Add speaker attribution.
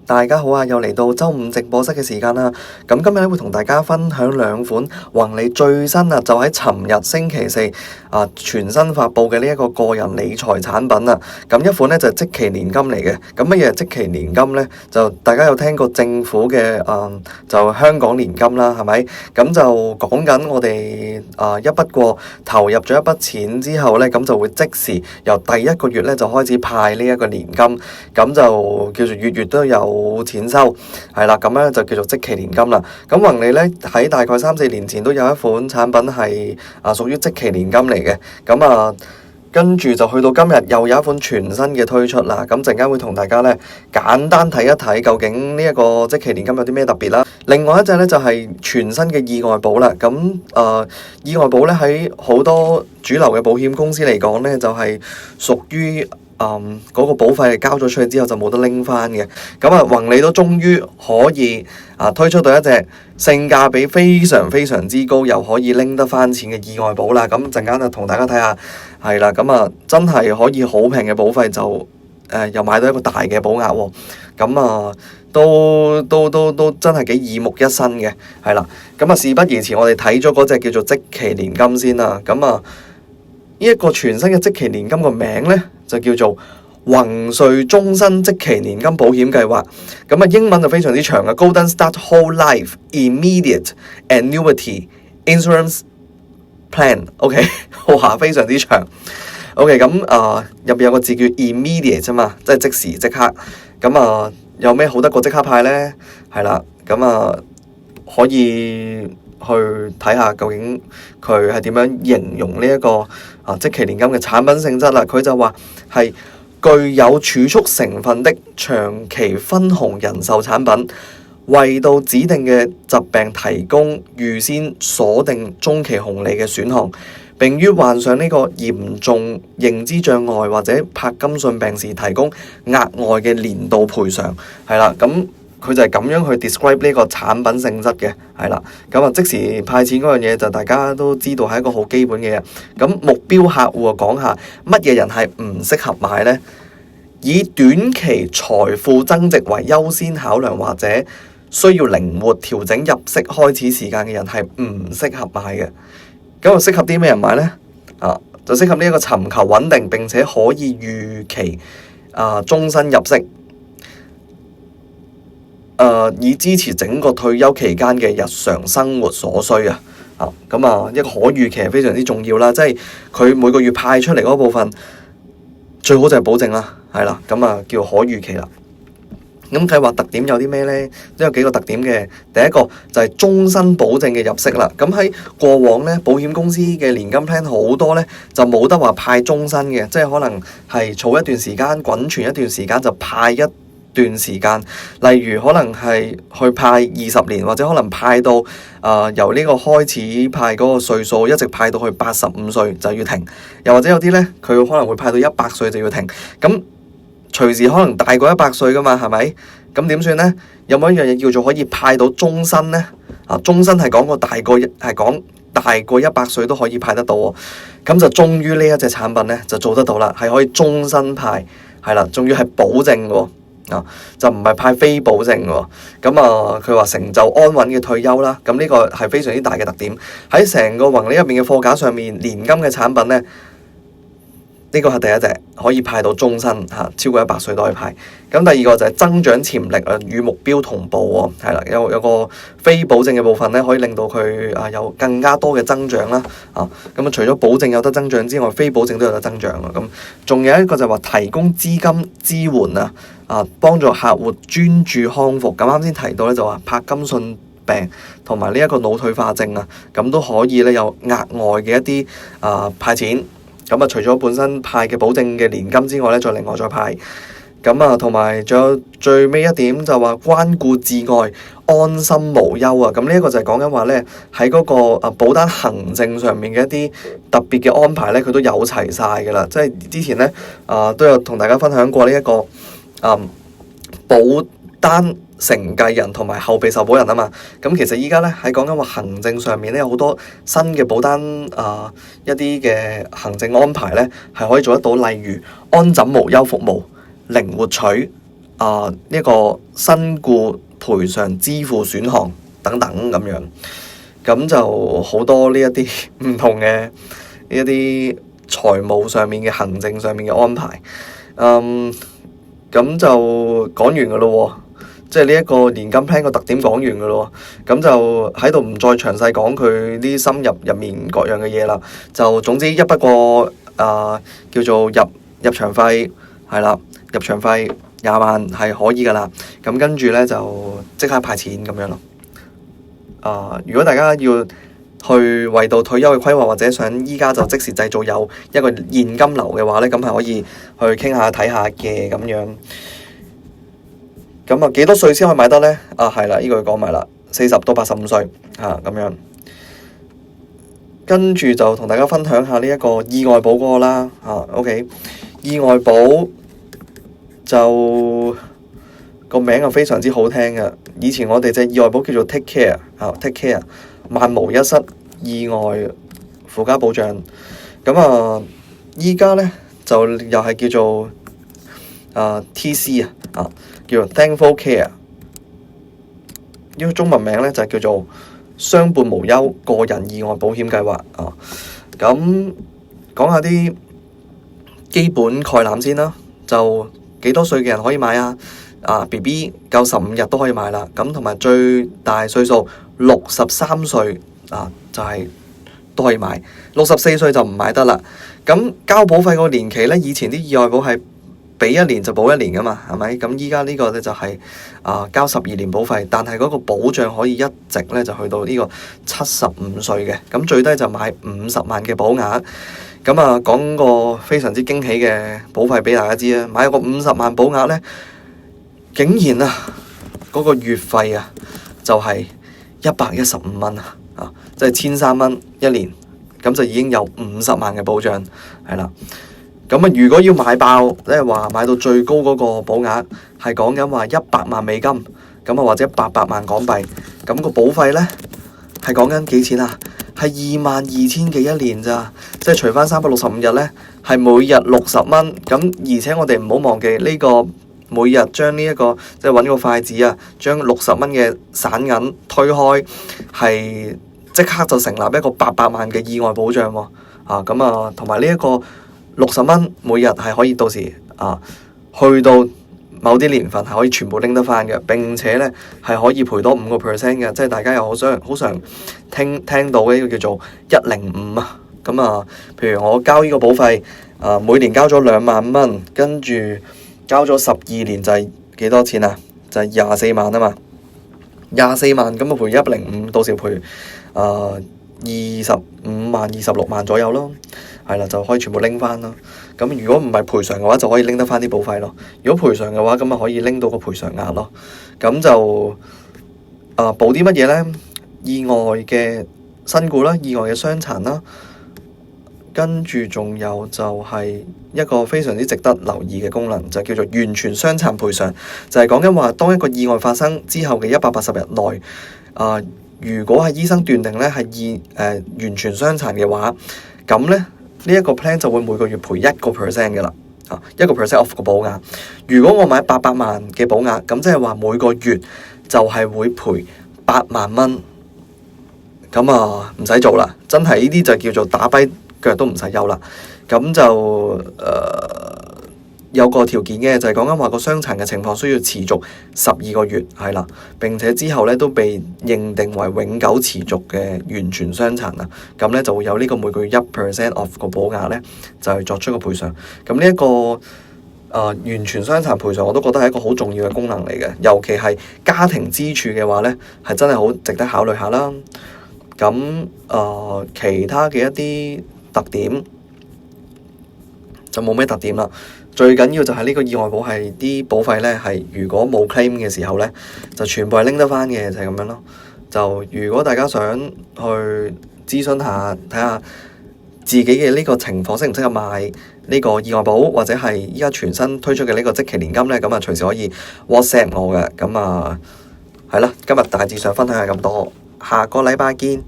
Speaker 1: 大家好啊！又嚟到周五直播室嘅時間啦。咁今日咧會同大家分享兩款宏利最新就喺尋日星期四全新發布嘅呢一個個人理財產品啊。咁一款咧就係即期年金嚟嘅。咁乜嘢係即期年金咧？就大家有聽過政府嘅就香港年金啦，係咪？咁就講緊我哋一筆過投入咗一筆錢之後咧，咁就會即時由第一個月咧就開始派呢一個年金，咁就叫做月月都有錢收，係啦，咁咧就叫做即期年金啦。咁宏利咧喺大概3-4年前都有一款產品係屬於即期年金嚟嘅。咁跟住就去到今日又有一款全新嘅推出啦。咁陣間會同大家咧簡單睇一睇究竟呢一個即期年金有啲咩特別啦。另外一隻咧就係全新嘅意外保啦。咁意外保咧喺好多主流嘅保險公司嚟講咧，就係屬於嗰個保費交咗出去之後就冇得拎翻嘅。咁宏利都終於可以推出到一隻性價比非常非常之高，又可以拎得翻錢嘅意外保啦。咁陣間就同大家睇下，係啦，咁真係可以好平嘅保費就又買到一個大嘅保額喎。咁都真係幾耳目一新嘅，係啦。咁事不宜遲，我哋睇咗嗰隻叫做即期年金先啦。咁呢一個全新嘅即期年金個名咧就叫做宏瑞終身即期年金保險計劃。咁英文就非常之長嘅 Golden Start Whole Life Immediate Annuity Insurance Plan。OK， 哇，非常之長。OK， 咁入邊有個字叫 immediate 啫嘛，即係即時即刻。咁有咩好得過即刻派咧？係啦，咁可以去睇下究竟佢係點樣形容呢一個即期年金嘅產品性質啦。佢就話係具有儲蓄成分的長期分紅人壽產品，為到指定嘅疾病提供預先鎖定中期紅利嘅選項，並於患上呢個嚴重認知障礙或者柏金遜病時提供額外嘅年度賠償。係啦，咁佢就係咁樣去 describe 呢個產品性質嘅。係啦，咁即時派錢嗰樣嘢就大家都知道係一個好基本嘅嘢。咁目標客戶講下乜嘢人係唔適合買呢？以短期財富增值為優先考量，或者需要靈活調整入息開始時間嘅人係唔適合買嘅。咁就適合啲咩人買呢？就適合呢一個尋求穩定並且可以預期終身入息，以支持整個退休期間嘅日常生活所需啊。一個可預期係非常之重要啦，即係佢每個月派出嚟嗰部分最好就係保證啦，係啦，咁叫可預期啦。咁計劃特點有啲咩呢？都有幾個特點嘅。第一個就係終身保證嘅入息啦。咁喺過往呢，保險公司嘅年金 plan 好多呢，就冇得話派終身嘅，即係可能係儲一段時間，滾存一段時間就派一段時間。例如可能係去派20年，或者可能派到由呢個開始派嗰個歲數一直派到去85歲就要停。又或者有啲呢，佢可能會派到100歲就要停。咁隨時可能大過100歲噶嘛，係咪？咁點算呢？有冇一樣嘢叫做可以派到終身呢？終身係講個大過100歲都可以派得到喎。咁就終於呢一隻產品呢，就做得到啦，係可以終身派，係啦，仲要係保證喎。就唔係派非保證喎。咁佢話成就安穩嘅退休啦。咁呢個係非常之大嘅特點。喺成個宏利入面嘅貨架上面，年金嘅產品呢，呢個係第一隻可以派到終身超過100歲都可以派。咁第二個就係增長潛力與目標同步喎，係啦，有個非保證嘅部分咧，可以令到佢有更加多嘅增長啦。咁除咗保證有得增長之外，非保證都有得增長啊。咁仲有一個就係話提供資金支援幫助客戶專注康復。咁啱先提到咧，就話柏金遜病同埋呢一個腦退化症咁都可以咧有額外嘅一啲派錢。咁除咗本身派嘅保證嘅年金之外咧，再另外再派。咁同埋仲有最尾一點就話關顧至愛，安心無憂啊！咁呢一個就係講緊話咧，喺嗰個保單行政上面嘅一啲特別嘅安排咧，佢都有齊晒㗎啦。即係之前咧都有同大家分享過呢一個保單承繼人同埋後備受保人啊嘛。咁其實依家咧喺講緊話行政上面咧，有好多新嘅保單一啲嘅行政安排咧係可以做得到，例如安枕無憂服務、靈活取、呢個身故賠償支付選項等等咁樣，咁就好多呢一啲唔同嘅呢一啲財務上面嘅行政上面嘅安排。咁就講完噶咯喎。即係呢一個年金 plan 個特點講完嘅咯，咁就喺度唔再詳細講佢啲深入面各樣嘅嘢啦。就總之一筆過叫做入場費係啦，入場費20萬係可以噶啦。咁跟住咧就即刻派錢咁樣咯。如果大家要去為到退休嘅規劃，或者想依家就即時製造有一個現金流嘅話咧，咁係可以去傾下睇下嘅咁樣。咁幾多歲先可以買得呢？係啦，呢個講埋啦，40到85歲咁樣。跟住就同大家分享下呢一個意外保嗰個啦。OK， 意外保就個名就非常之好聽嘅。以前我哋隻意外保叫做 Take Care，Take Care， 萬無一失意外附加保障。咁依家呢，就又係叫做TC 叫做 Thankful Care， 呢個中文名咧就叫做相伴無憂個人意外保險計劃。咁講下啲基本概覽先啦。就幾多歲嘅人可以買BB 夠15日都可以買啦。咁同埋最大歲數63歲就係都可以買。64歲就唔買得啦。咁交保費個年期咧，以前啲意外保係俾1年就保1年噶嘛，係咪？咁依家呢個咧就係交12年保費，但係嗰個保障可以一直咧就去到呢個75歲嘅。咁最低就買50萬嘅保額。咁講個非常之驚喜嘅保費俾大家知啊！買個50萬保額咧，竟然嗰個月費就係115蚊即係1300蚊一年，咁就已經有50萬嘅保障係啦。咁如果要買爆，即係話買到最高嗰個保額係講緊話100萬美金，咁或者800萬港幣，咁個保費呢係講緊幾錢係22,000幾一年咋，即係除翻365日呢，係每日60蚊。咁而且我哋唔好忘記呢個每日將呢一個即係揾個筷子將60蚊嘅散銀推開，係即刻就成立一個800萬嘅意外保障喎。同埋呢一個60蚊每日係可以到時去到某啲年份係可以全部拎得翻嘅，並且呢係可以賠多5%嘅，即係大家又好常聽到嘅呢個叫做105譬如我交呢個保費每年交咗2萬蚊，跟住交咗12年就係幾多錢就係24萬嘛，24萬咁賠105，到時賠25萬、26萬左右咯。係啦，就可以全部拎翻咯。咁如果唔係賠償嘅話，就可以拎得翻啲保費咯。如果賠償嘅話，咁可以拎到個賠償額咯。咁就保啲乜嘢呢？意外嘅身故啦，意外嘅傷殘啦，跟住仲有就係一個非常之值得留意嘅功能，就叫做完全傷殘賠償。就係講緊話，當一個意外發生之後嘅180日內，如果係醫生斷定呢係完全傷殘嘅話，咁呢一個 plan 就會每個月賠1% 嘅啦，1% off 個保額。如果我買800萬嘅保額，咁即係話每個月就係會賠8萬蚊。咁唔使做啦，真係呢啲就叫做打跛腳都唔使憂啦。咁就有個條件嘅，就係講緊話個傷殘嘅情況需要持續12個月，係啦，並且之後咧都被認定為永久持續嘅完全傷殘啦。咁咧就會有呢個每個月1% off 個保額咧，就係作出個賠償。咁呢一個完全傷殘賠償，我都覺得係一個好重要嘅功能嚟嘅，尤其係家庭支柱嘅話咧，係真係好值得考慮下啦。咁其他嘅一啲特點就冇咩特點啦。最緊要就係呢個意外保係啲保費咧，係如果冇 claim 嘅時候咧，就全部係拎得翻嘅，就係咁樣咯。就如果大家想去諮詢下，睇下自己嘅呢個情況適唔適合買呢個意外保，或者係依家全新推出嘅呢個即期年金咧，咁隨時可以 WhatsApp 我嘅。咁係啦，今日大致上分享係咁多，下個禮拜見。